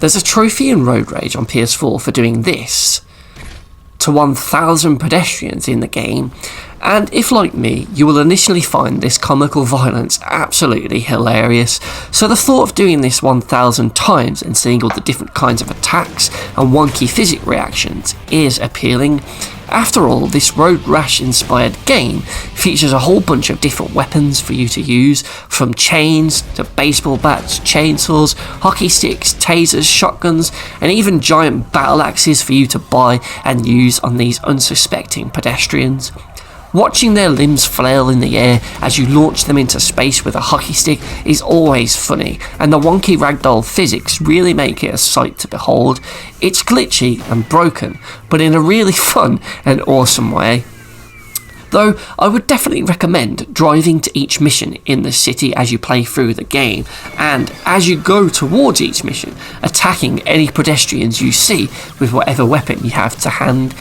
There's a trophy in Road Rage on PS4 for doing this to 1,000 pedestrians in the game, and if like me, you will initially find this comical violence absolutely hilarious, so the thought of doing this 1,000 times and seeing all the different kinds of attacks and wonky physics reactions is appealing. After all, this Road Rash inspired game features a whole bunch of different weapons for you to use, from chains to baseball bats, chainsaws, hockey sticks, tasers, shotguns, and even giant battle axes for you to buy and use on these unsuspecting pedestrians. Watching their limbs flail in the air as you launch them into space with a hockey stick is always funny, and the wonky ragdoll physics really make it a sight to behold. It's glitchy and broken, but in a really fun and awesome way. Though I would definitely recommend driving to each mission in the city as you play through the game, and as you go towards each mission, attacking any pedestrians you see with whatever weapon you have to hand.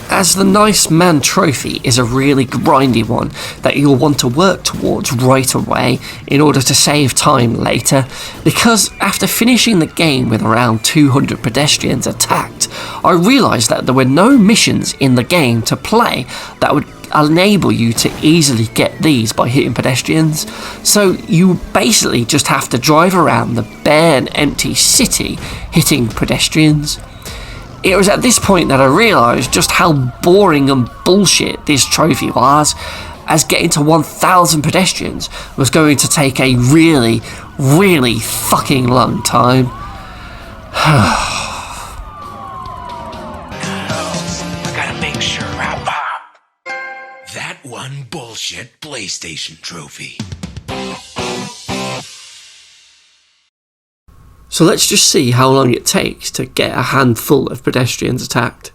As the Nice Man trophy is a really grindy one that you'll want to work towards right away in order to save time later, because after finishing the game with around 200 pedestrians attacked, I realised that there were no missions in the game to play that would enable you to easily get these by hitting pedestrians, so you basically just have to drive around the bare and empty city hitting pedestrians. It was at this point that I realised just how boring and bullshit this trophy was, as getting to 1,000 pedestrians was going to take a really, really fucking long time. I gotta make sure I pop that one bullshit PlayStation trophy. So let's just see how long it takes to get a handful of pedestrians attacked.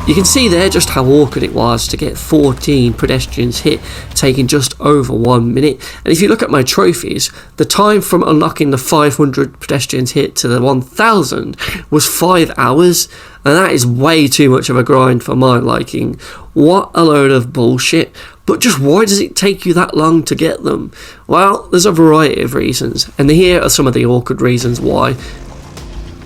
You can see there just how awkward it was to get 14 pedestrians hit, taking just over 1 minute. And if you look at my trophies, the time from unlocking the 500 pedestrians hit to the 1,000 was 5 hours, and that is way too much of a grind for my liking. What a load of bullshit. But just why does it take you that long to get them? Well, there's a variety of reasons, and here are some of the awkward reasons why.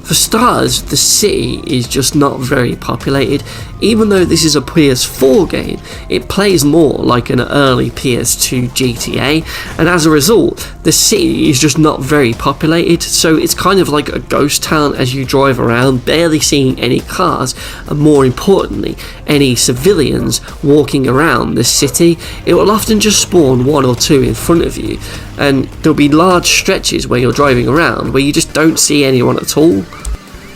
For starters, the city is just not very populated. Even though this is a PS4 game, it plays more like an early PS2 GTA, and as a result, the city is just not very populated, so it's kind of like a ghost town as you drive around, barely seeing any cars, and more importantly, any civilians walking around the city. It will often just spawn one or two in front of you, and there'll be large stretches where you're driving around where you just don't see anyone at all.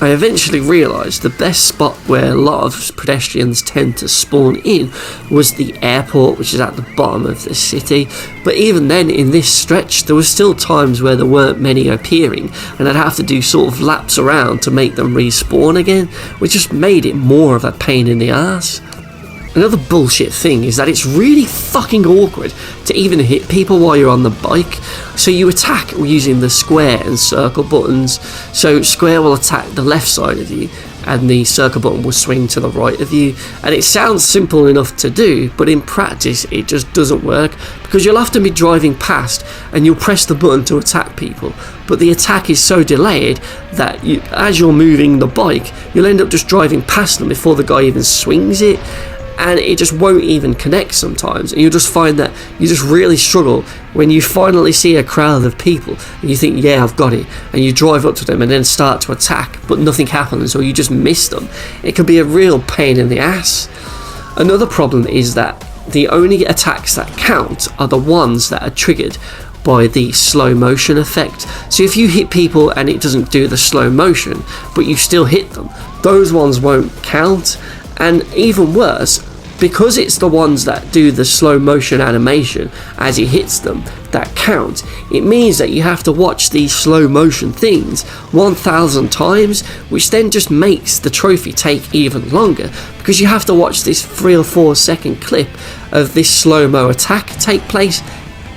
I eventually realised the best spot where a lot of pedestrians tend to spawn in was the airport, which is at the bottom of the city, but even then in this stretch there were still times where there weren't many appearing, and I'd have to do sort of laps around to make them respawn again, which just made it more of a pain in the ass. Another bullshit thing is that it's really fucking awkward to even hit people while you're on the bike. So you attack using the square and circle buttons. So square will attack the left side of you, and the circle button will swing to the right of you. And it sounds simple enough to do, but in practice it just doesn't work, because you'll have to be driving past and you'll press the button to attack people, but the attack is so delayed that as you're moving the bike, you'll end up just driving past them before the guy even swings it, and it just won't even connect sometimes. And you'll just find that you just really struggle when you finally see a crowd of people and you think, yeah, I've got it, and you drive up to them and then start to attack, but nothing happens, or you just miss them. It can be a real pain in the ass. Another problem is that the only attacks that count are the ones that are triggered by the slow motion effect. So if you hit people and it doesn't do the slow motion, but you still hit them, those ones won't count. And even worse, because it's the ones that do the slow motion animation as he hits them that count, it means that you have to watch these slow motion things 1,000 times, which then just makes the trophy take even longer, because you have to watch this 3 or 4 second clip of this slow-mo attack take place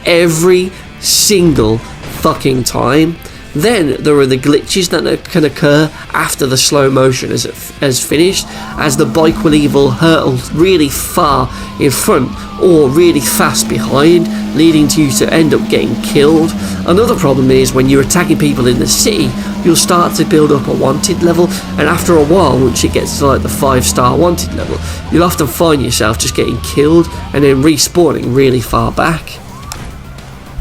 every single fucking time. Then there are the glitches that can occur after the slow motion has finished, as the bike will either hurtle really far in front or really fast behind, leading to you to end up getting killed. Another problem is when you're attacking people in the city, you'll start to build up a wanted level, and after a while, once it gets to like the 5-star wanted level, you'll often find yourself just getting killed and then respawning really far back.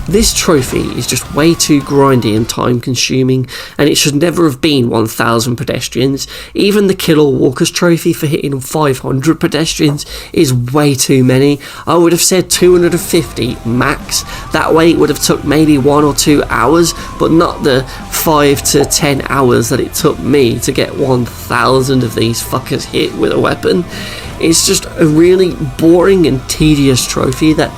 This trophy is just way too grindy and time consuming, and it should never have been 1,000 pedestrians. Even the Kill All Walkers trophy for hitting 500 pedestrians is way too many. I would have said 250 max. That way it would have took maybe 1 or 2 hours, but not the 5 to 10 hours that it took me to get 1,000 of these fuckers hit with a weapon. It's just a really boring and tedious trophy that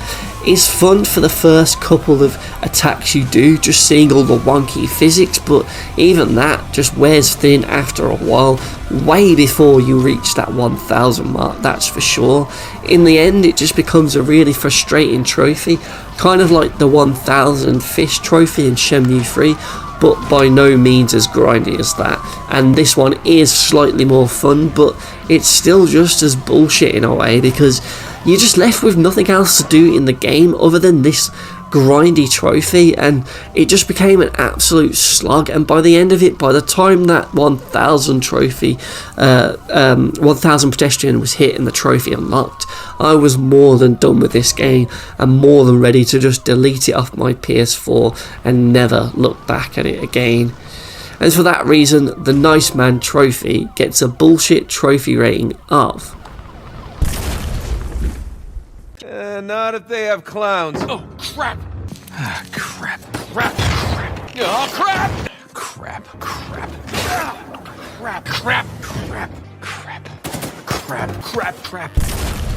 is fun for the first couple of attacks you do, just seeing all the wonky physics, but even that just wears thin after a while, way before you reach that 1,000 mark, that's for sure. In the end, it just becomes a really frustrating trophy, kind of like the 1,000 fish trophy in Shenmue 3, but by no means as grindy as that. And this one is slightly more fun, but it's still just as bullshit in a way, because you're just left with nothing else to do in the game other than this grindy trophy, and it just became an absolute slog. And by the end of it, by the time that 1,000 trophy 1,000 pedestrian was hit and the trophy unlocked, I was more than done with this game and more than ready to just delete it off my PS4 and never look back at it again. And for that reason, the Nice Man trophy gets a bullshit trophy rating of not if they have clowns. Oh, crap! Ah, crap. Crap. Crap. Oh, crap! Crap. Crap. Crap. Crap. Crap. Crap. Crap. Crap. Crap. Crap.